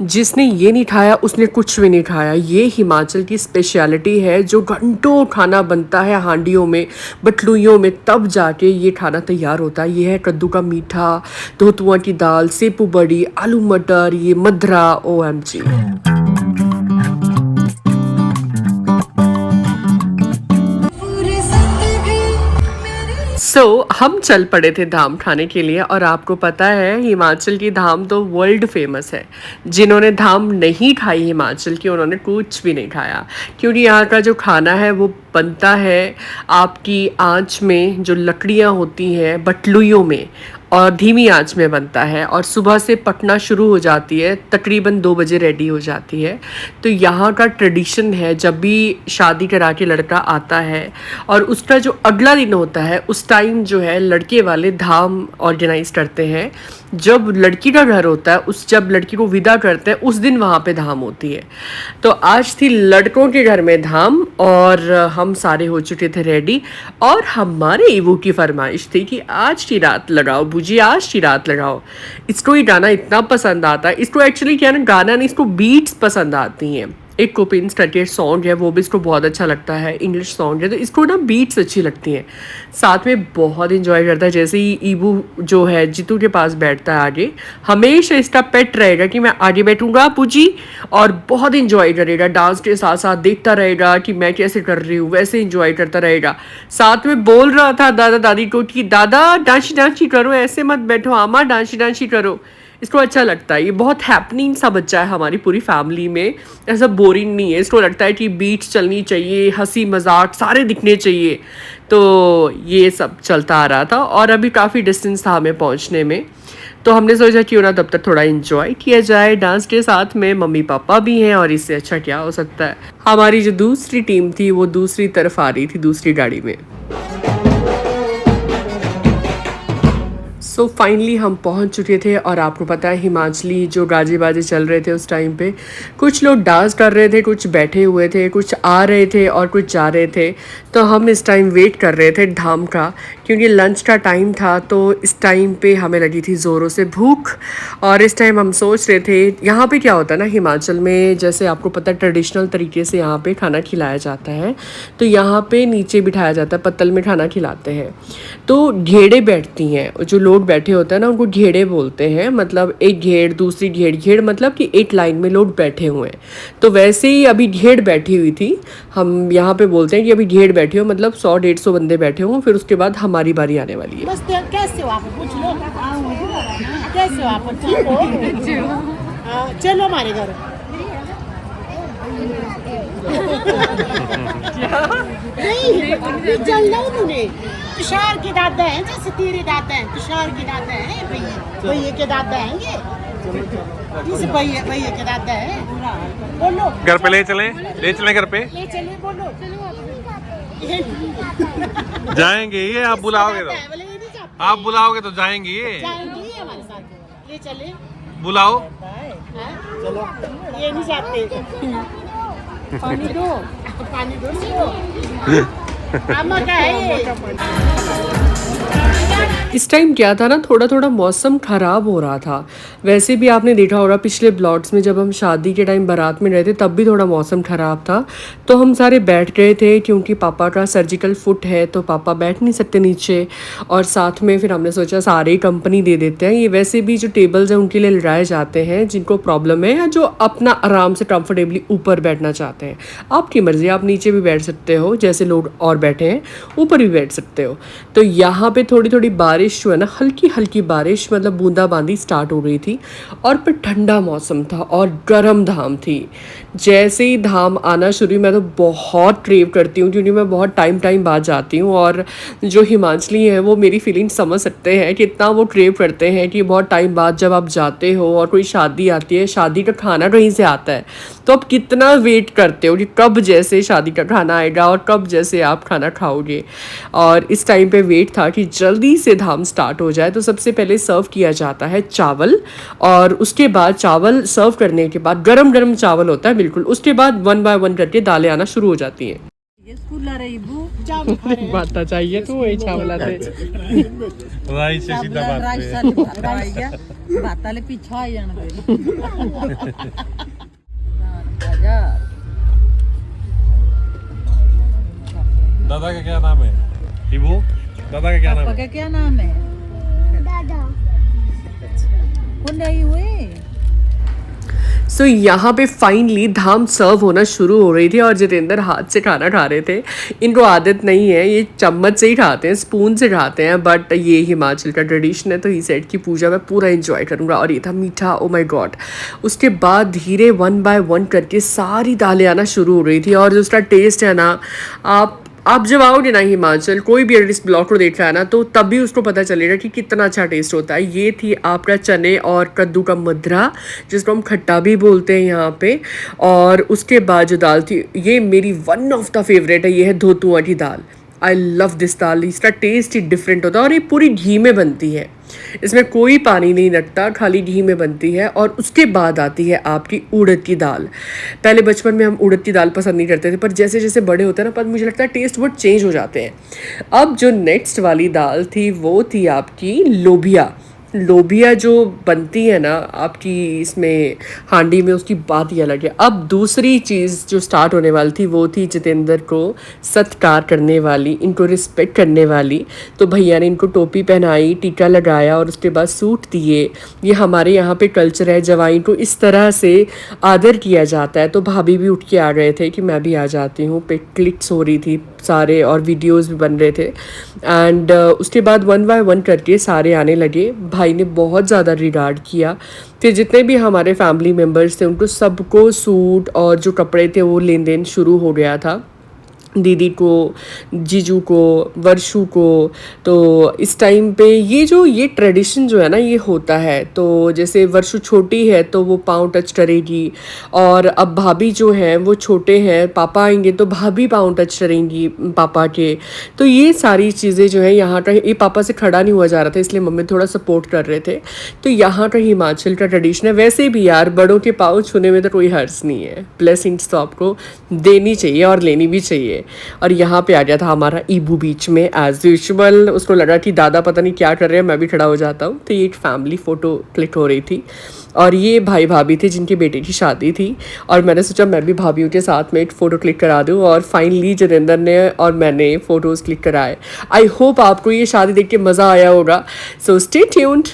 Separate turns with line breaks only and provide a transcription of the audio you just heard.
जिसने ये नहीं खाया उसने कुछ भी नहीं खाया। ये हिमाचल की स्पेशलिटी है जो घंटों खाना बनता है हांडियों में, बटलुइयों में, तब जाके ये खाना तैयार होता है। ये है कद्दू का मीठा, धोतुआ की दाल, सेपू बड़ी, आलू मटर, ये मद्रा, OMG। हम चल पड़े थे धाम खाने के लिए, और आपको पता है हिमाचल की धाम तो वर्ल्ड फेमस है। जिन्होंने धाम नहीं खाई हिमाचल की, उन्होंने कुछ भी नहीं खाया, क्योंकि यहाँ का जो खाना है वो बनता है आपकी आंच में, जो लकड़ियाँ होती हैं बटलुइयों में, और धीमी आंच में बनता है, और सुबह से पकना शुरू हो जाती है, तकरीबन 2 बजे रेडी हो जाती है। तो यहाँ का ट्रेडिशन है, जब भी शादी करा के लड़का आता है और उसका जो अगला दिन होता है, उस टाइम जो है लड़के वाले धाम ऑर्गेनाइज करते हैं। जब लड़की का घर होता है, जब लड़की को विदा करते हैं, उस दिन वहाँ पे धाम होती है। तो आज थी लड़कों के घर में धाम, और हम सारे हो चुके थे रेडी, और हमारे ईवू की फरमाइश थी कि आज की रात लगाओ बूजी, आज की रात लगाओ। इसको ये गाना इतना पसंद आता है। इसको एक्चुअली क्या है ना, गाना नहीं, इसको बीट्स पसंद आती हैं। एक कोपिन्स करके सॉन्ग है, वो भी इसको बहुत अच्छा लगता है, इंग्लिश सॉन्ग है, तो इसको ना बीट्स अच्छी लगती हैं। साथ में बहुत इंजॉय करता है। जैसे ही ईबू जो है जीतू के पास बैठता है आगे, हमेशा इसका पेट रहेगा कि मैं आगे बैठूंगा पूजी, और बहुत इंजॉय करेगा, डांस के साथ साथ देखता रहेगा कि मैं कैसे कर रही हूँ, वैसे इंजॉय करता रहेगा। साथ में बोल रहा था दादा दादी को कि दादा डांसी डांसी करो, ऐसे मत बैठो, आमा डांसी डांसी करो। इसको अच्छा लगता है। ये बहुत हैपनिंग सा बच्चा है हमारी पूरी फैमिली में, ऐसा बोरिंग नहीं है। इसको लगता है कि बीट्स चलनी चाहिए, हंसी मजाक सारे दिखने चाहिए। तो ये सब चलता आ रहा था, और अभी काफ़ी डिस्टेंस था हमें पहुंचने में, तो हमने सोचा क्यों ना तब तक थोड़ा इन्जॉय किया जाए डांस के साथ में। मम्मी पापा भी हैं, और इससे अच्छा क्या हो सकता है। हमारी जो दूसरी टीम थी वो दूसरी तरफ आ रही थी, दूसरी गाड़ी में। सो फाइनली हम पहुंच चुके थे, और आपको पता है हिमाचली जो गाजे बाजे चल रहे थे उस टाइम पे, कुछ लोग डांस कर रहे थे, कुछ बैठे हुए थे, कुछ आ रहे थे और कुछ जा रहे थे। तो हम इस टाइम वेट कर रहे थे धाम का, क्योंकि लंच का टाइम था। तो इस टाइम पे हमें लगी थी ज़ोरों से भूख, और इस टाइम हम सोच रहे थे यहाँ पे क्या होता है ना हिमाचल में, जैसे आपको पता है ट्रेडिशनल तरीके से यहाँ पे खाना खिलाया जाता है। तो यहाँ पे नीचे बिठाया जाता है, पत्तल में खाना खिलाते हैं। तो घेड़े बैठती हैं, जो लोग बैठे होते हैं ना उनको घेड़े बोलते हैं। मतलब एक घेड़, दूसरी घेड़, घेड़ मतलब कि एक लाइन में लोग बैठे हुए हैं। तो वैसे ही अभी घेड़ बैठी हुई थी। हम यहाँ पे बोलते हैं कि अभी घेड़ बैठे हो, मतलब 100-150 बंदे बैठे हों, फिर उसके बाद हमारी बारी आने वाली है।
कैसे हो आप, पूछ लो कैसे हो आप, चलो हमारे घर। नहीं चल लो तूने, तुषार के दादा हैं, जैसे तेरे दादा हैं, तुषार के दादा हैं, भैया के दादा हैं ये, इस भैया के दादा हैं। बोलो
घर पे ले चलें घर पे
ले चले, बोलो
जाएंगे ये, आप बुलाओगे तो, आप बुलाओगे तो जाएंगे ये
हमारे साथ, ले चले,
बुलाओ।
चलो ये नहीं जाते। पानी दो, पानी दो, आमा का है ये।
इस टाइम क्या था ना, थोड़ा थोड़ा मौसम ख़राब हो रहा था। वैसे भी आपने देखा होगा पिछले ब्लॉग्स में, जब हम शादी के टाइम बारात में रहे थे तब भी थोड़ा मौसम ख़राब था। तो हम सारे बैठ गए थे, क्योंकि पापा का सर्जिकल फुट है तो पापा बैठ नहीं सकते नीचे। और साथ में फिर हमने सोचा सारे ही कंपनी दे देते हैं। ये वैसे भी जो टेबल्स हैं उनके लिए लगाए जाते हैं जिनको प्रॉब्लम है, या जो अपना आराम से कंफर्टेबली ऊपर बैठना चाहते हैं। आपकी मर्ज़ी, आप नीचे भी बैठ सकते हो, जैसे लोग और बैठे हैं ऊपर भी बैठ सकते हो। तो यहाँ पर थोड़ी थोड़ी बारिश जो है ना, हल्की हल्की बारिश, मतलब बूंदाबांदी स्टार्ट हो रही थी, और फिर ठंडा मौसम था और गरम धाम थी। जैसे ही धाम आना शुरू, मैं तो बहुत क्रेव करती हूँ, क्योंकि मैं बहुत टाइम बाद जाती हूँ, और जो हिमाचली हैं वो मेरी फीलिंग समझ सकते हैं कि इतना वो क्रेव करते हैं कि बहुत टाइम बाद जब आप जाते हो और कोई शादी आती है, शादी का खाना कहीं से आता है, तो आप कितना वेट करते हो कि कब जैसे शादी का खाना आएगा और कब जैसे आप खाना खाओगे। और इस टाइम पे वेट था कि जल्दी से धाम स्टार्ट हो जाए। तो सबसे पहले सर्व किया जाता है चावल, और उसके बाद चावल सर्व करने के बाद गरम गरम चावल होता है बिल्कुल, उसके बाद 1 बाय 1 करके दालें आना शुरू हो जाती हैं।
चावल खा रहे हैं
भाता चाहिए तो वही चावल आते
राइस से सीधा बात पे
भाताले पीछा आ जाना
दादा का क्या नाम है इबू दादा का क्या नाम
पापा
है
का क्या नाम है दादा कौन आई हुए
सो यहाँ पे फाइनली धाम सर्व होना शुरू हो रही थी और जितेंद्र हाथ से खाना खा रहे थे। इनको आदत नहीं है, ये चम्मच से ही खाते हैं, स्पून से खाते हैं, बट ये हिमाचल का ट्रेडिशन है। तो ही सेट की पूजा मैं पूरा एंजॉय करूँगा और ये था मीठा, ओ माय गॉड। उसके बाद धीरे 1 बाय 1 करके सारी दालें आना शुरू हो रही थी और जो उसका टेस्ट है ना, आप जब आओगे ना हिमाचल, कोई भी अगर इस ब्लॉग को देख रहा है ना, तो तब भी उसको पता चलेगा कि कितना अच्छा टेस्ट होता है। ये थी आपका चने और कद्दू का मद्रा, जिसको हम खट्टा भी बोलते हैं यहाँ पे। और उसके बाद जो दाल थी, ये मेरी वन ऑफ द फेवरेट है, ये है धोतुआ की दाल। आई लव दिस दाल, इसका टेस्ट ही डिफरेंट होता है और ये पूरी घी में बनती है, इसमें कोई पानी नहीं लगता, खाली घी में बनती है। और उसके बाद आती है आपकी उड़द की दाल। पहले बचपन में हम उड़द की दाल पसंद नहीं करते थे, पर जैसे जैसे बड़े होते हैं ना, पर मुझे लगता है टेस्ट बहुत चेंज हो जाते हैं। अब जो नेक्स्ट वाली दाल थी वो थी आपकी लोबिया। लोबिया जो बनती है ना आपकी इसमें हांडी में, उसकी बात ही अलग है। अब दूसरी चीज़ जो स्टार्ट होने वाली थी वो थी जितेंद्र को सत्कार करने वाली, इनको रिस्पेक्ट करने वाली। तो भैया ने इनको टोपी पहनाई, टीका लगाया और उसके बाद सूट दिए। ये हमारे यहाँ पे कल्चर है, जवाई को इस तरह से आदर किया जाता है। तो भाभी भी उठ के आ गए थे कि मैं भी आ जाती हूँ। पे क्लिक्स हो रही थी सारे और वीडियोस भी बन रहे थे। एंड उसके बाद 1 बाय 1 करके सारे आने लगे। भाई ने बहुत ज़्यादा रिगार्ड किया। फिर जितने भी हमारे फैमिली मेम्बर्स थे उनको सबको सूट और जो कपड़े थे वो लेन देन शुरू हो गया था। दीदी को, जीजू को, वर्षू को। तो इस टाइम पे ये ट्रेडिशन जो है ना, ये होता है। तो जैसे वर्षू छोटी है तो वो पाँव टच करेगी, और अब भाभी जो है वो छोटे हैं, पापा आएंगे तो भाभी पाँव टच करेंगी पापा के। तो ये सारी चीज़ें जो है यहाँ का, ये पापा से खड़ा नहीं हुआ जा रहा था इसलिए मम्मी थोड़ा सपोर्ट कर रहे थे। तो यहाँ का हिमाचल का ट्रेडिशन है। वैसे भी यार बड़ों के पाँव छूने में तो कोई हर्ज नहीं है, ब्लेसिंग्स तो आपको देनी चाहिए और लेनी भी चाहिए। और यहाँ पे आ गया था हमारा ईबू बीच में एज यूजुअल। उसको लगा कि दादा पता नहीं क्या कर रहे हैं, मैं भी खड़ा हो जाता हूँ। तो ये एक फैमिली फ़ोटो क्लिक हो रही थी और ये भाई भाभी थे जिनकी बेटे की शादी थी। और मैंने सोचा मैं भी भाभीयों के साथ में एक फ़ोटो क्लिक करा दूँ, और फाइनली जितेंद्र ने और मैंने फ़ोटोज़ क्लिक कराए। आई होप आपको ये शादी देख के मज़ा आया होगा। So stay tuned.